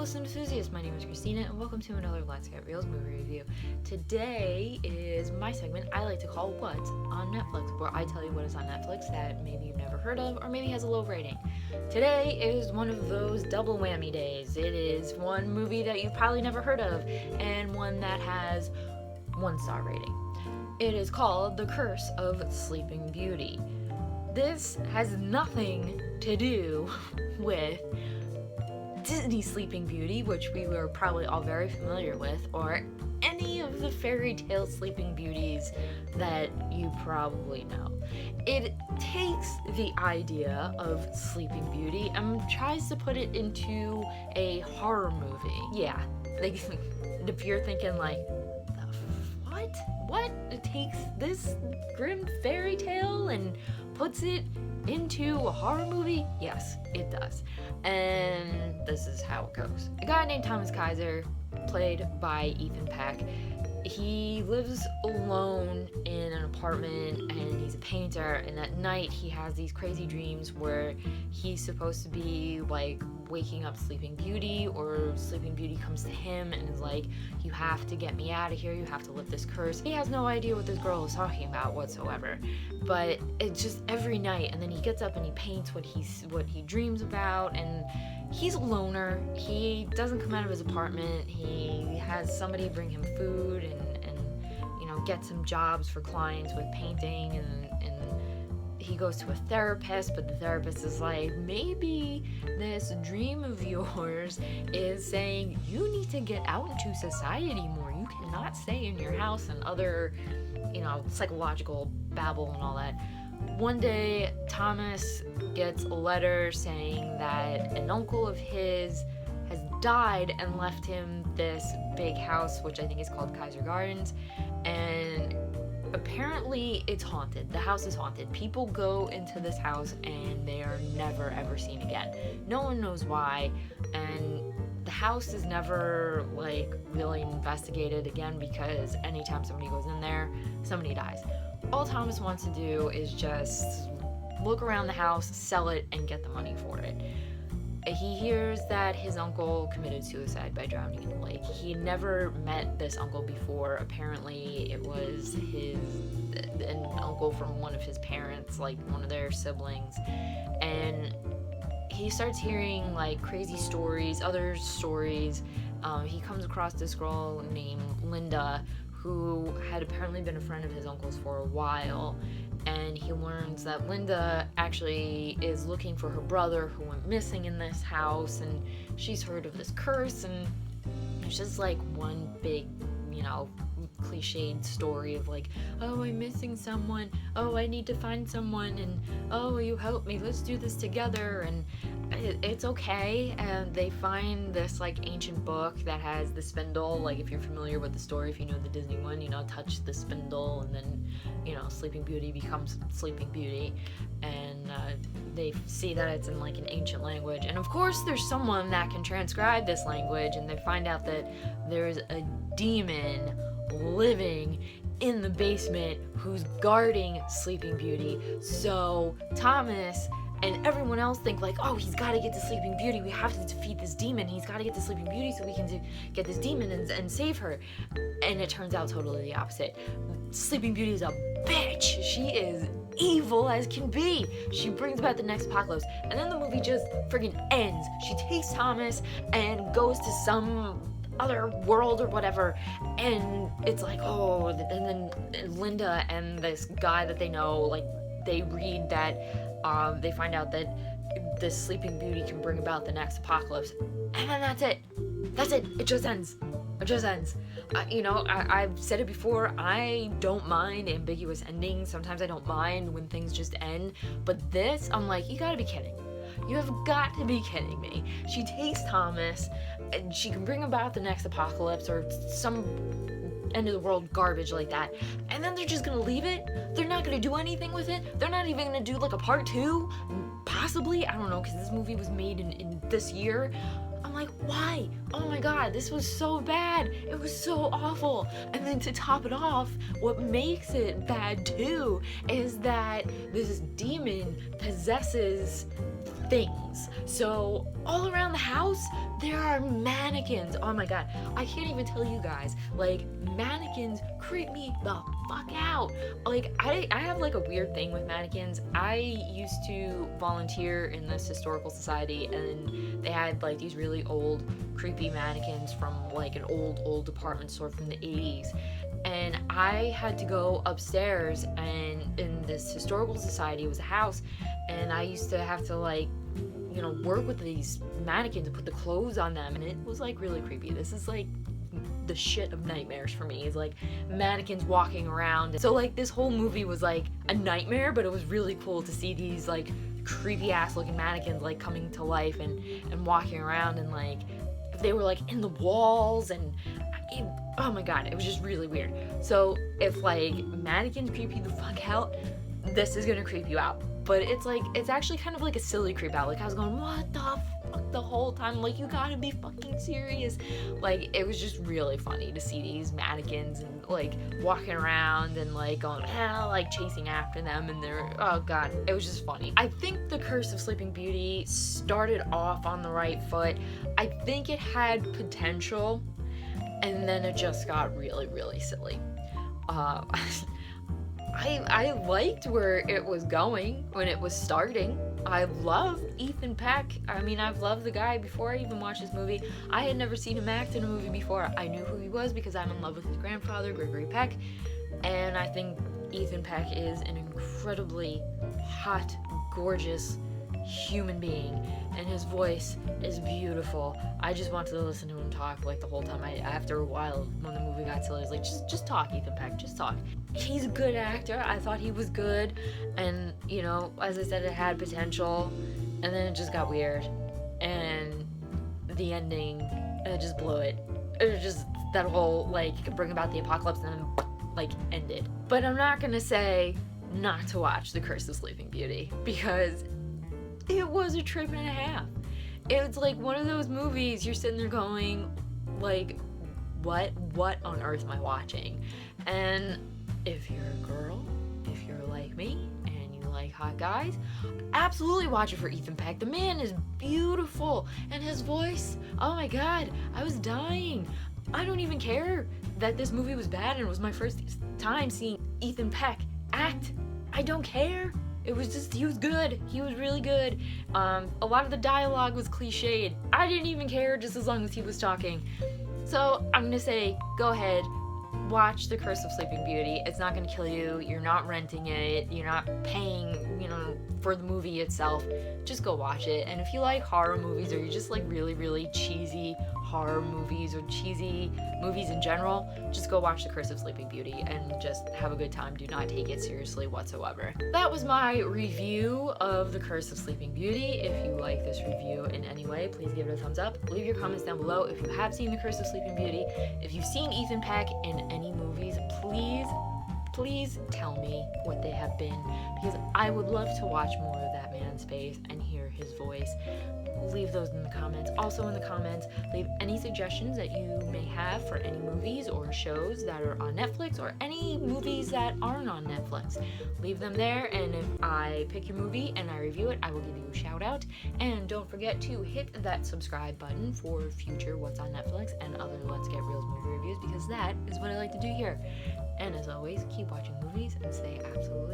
host and enthusiast. My name is Christina, and welcome to another Let's Get Reelz movie review. Today is my segment I like to call What's on Netflix, where I tell you what is on Netflix that maybe you've never heard of or maybe has a low rating. Today is one of those double whammy days. It is one movie that you've probably never heard of and one that has 1-star rating. It is called The Curse of Sleeping Beauty. This has nothing to do with Disney Sleeping Beauty, which we were probably all very familiar with, or any of the fairy tale Sleeping Beauties that you probably know. It takes the idea of Sleeping Beauty and tries to put it into a horror movie. Yeah, like, if you're thinking like, what? It takes this grim fairy tale and puts it into a horror movie? Yes, it does. And this is how it goes. A guy named Thomas Kaiser, played by Ethan Peck, he lives alone in an apartment and he's a painter, and at night he has these crazy dreams where he's supposed to be like waking up Sleeping Beauty, or Sleeping Beauty comes to him and is like, you have to get me out of here, you have to lift this curse. He has no idea what this girl is talking about whatsoever, but it's just every night, and then he gets up and he paints what he dreams about. And he's a loner. He doesn't come out of his apartment. He has somebody bring him food and get some jobs for clients with painting, and he goes to a therapist, but the therapist is like, maybe this dream of yours is saying you need to get out into society more. You cannot stay in your house, and other, psychological babble and all that. One day, Thomas gets a letter saying that an uncle of his has died and left him this big house, which I think is called Kaiser Gardens, and apparently it's haunted. The house is haunted. People go into this house and they are never ever seen again. No one knows why, and the house is never really investigated again, because anytime somebody goes in there, somebody dies. All Thomas wants to do is just look around the house, sell it, and get the money for it. He hears that his uncle committed suicide by drowning in a lake. He never met this uncle before. Apparently it was an uncle from one of his parents, like one of their siblings. And he starts hearing crazy stories, other stories. He comes across this girl named Linda, who had apparently been a friend of his uncle's for a while, and he learns that Linda actually is looking for her brother who went missing in this house, and she's heard of this curse, and it's just one big, cliched story of oh, I'm missing someone, oh, I need to find someone, and oh, will you help me, let's do this together. And it's okay, and they find this ancient book that has the spindle. If you're familiar with the story, if you know the Disney one, touch the spindle and then Sleeping Beauty becomes Sleeping Beauty. And they see that it's in an ancient language, and of course there's someone that can transcribe this language, and they find out that there's a demon living in the basement who's guarding Sleeping Beauty. So Thomas and everyone else think oh, he's got to get to Sleeping Beauty, we have to defeat this demon, he's got to get to Sleeping Beauty so we can get this demon and save her. And it turns out totally the opposite. Sleeping Beauty is a bitch. She is evil as can be. She brings about the next apocalypse, and then the movie just friggin' ends. She takes Thomas and goes to some other world or whatever, and it's oh, and then Linda and this guy that they know, they read that they find out that this Sleeping Beauty can bring about the next apocalypse, and then that's it. It just ends. I've said it before, I don't mind ambiguous endings. Sometimes I don't mind when things just end, but this, I'm you gotta be kidding. You have got to be kidding me. She takes Thomas, and she can bring about the next apocalypse or some end of the world garbage like that, and then they're just gonna leave it? They're not gonna do anything with it? They're not even gonna do a part 2? Possibly? I don't know, because this movie was made in this year. I'm why? Oh my god, this was so bad. It was so awful. And then to top it off, what makes it bad too is that this demon possesses things. So all around the house, There are mannequins. Oh my god. I can't even tell you guys. Like, mannequins creep me the fuck out. Like, I have like a weird thing with mannequins. I used to volunteer in this historical society, and they had like these really old, creepy mannequins from like an old department store from the 80s. And I had to go upstairs, and in this historical society, it was a house, and I used to have to like, you know, work with these mannequins and put the clothes on them, and it was like really creepy. This is like the shit of nightmares for me, is like mannequins walking around. So like this whole movie was like a nightmare, but it was really cool to see these like creepy ass looking mannequins like coming to life and walking around, and like they were like in the walls, and oh my god, it was just really weird. So if like mannequins creep you the fuck out, this is gonna creep you out. But it's like, it's actually kind of like a silly creep out. Like, I was going, what the fuck, the whole time. Like, you gotta be fucking serious. Like, it was just really funny to see these mannequins and like walking around and like going, like chasing after them, and they're, oh god, it was just funny. I think The Curse of Sleeping Beauty started off on the right foot. I think it had potential, and then it just got really, really silly. I liked where it was going when it was starting. I loved Ethan Peck. I mean, I've loved the guy before I even watched this movie. I had never seen him act in a movie before. I knew who he was because I'm in love with his grandfather, Gregory Peck. And I think Ethan Peck is an incredibly hot, gorgeous human being, and his voice is beautiful. I just wanted to listen to him talk like the whole time. After a while, when the movie got silly, I was like, just talk, Ethan Peck, just talk. He's a good actor. I thought he was good, and you know, as I said, it had potential, and then it just got weird, and the ending, it just blew it. It was just that whole like, you could bring about the apocalypse and then like ended. But I'm not gonna say not to watch The Curse of Sleeping Beauty, because it was a trip and a half. It's like one of those movies you're sitting there going, like, what on earth am I watching? And if you're a girl, if you're like me, and you like hot guys, absolutely watch it for Ethan Peck. The man is beautiful, and his voice, oh my god, I was dying. I don't even care that this movie was bad and it was my first time seeing Ethan Peck act. I don't care. It was just, he was good. He was really good. A lot of the dialogue was cliched. I didn't even care, just as long as he was talking. So I'm gonna say, go ahead, watch The Curse of Sleeping Beauty. It's not gonna kill you. You're not renting it. You're not paying, you know, for the movie itself. Just go watch it. And if you like horror movies, or you just like really, really cheesy horror movies or cheesy movies in general, just go watch The Curse of Sleeping Beauty and just have a good time. Do not take it seriously whatsoever. That was my review of The Curse of Sleeping Beauty. If you like this review in any way, please give it a thumbs up. Leave your comments down below if you have seen The Curse of Sleeping Beauty. If you've seen Ethan Peck in any movies, please tell me what they have been, because I would love to watch more of that man's face and hear his voice. Leave those in the comments. Also in the comments, leave any suggestions that you may have for any movies or shows that are on Netflix, or any movies that aren't on Netflix. Leave them there, and if I pick your movie and I review it, I will give you a shout out. And don't forget to hit that subscribe button for future What's on Netflix and other Let's Get Reelz movie reviews, because that is what I like to do here. And as always, keep watching movies and stay absolutely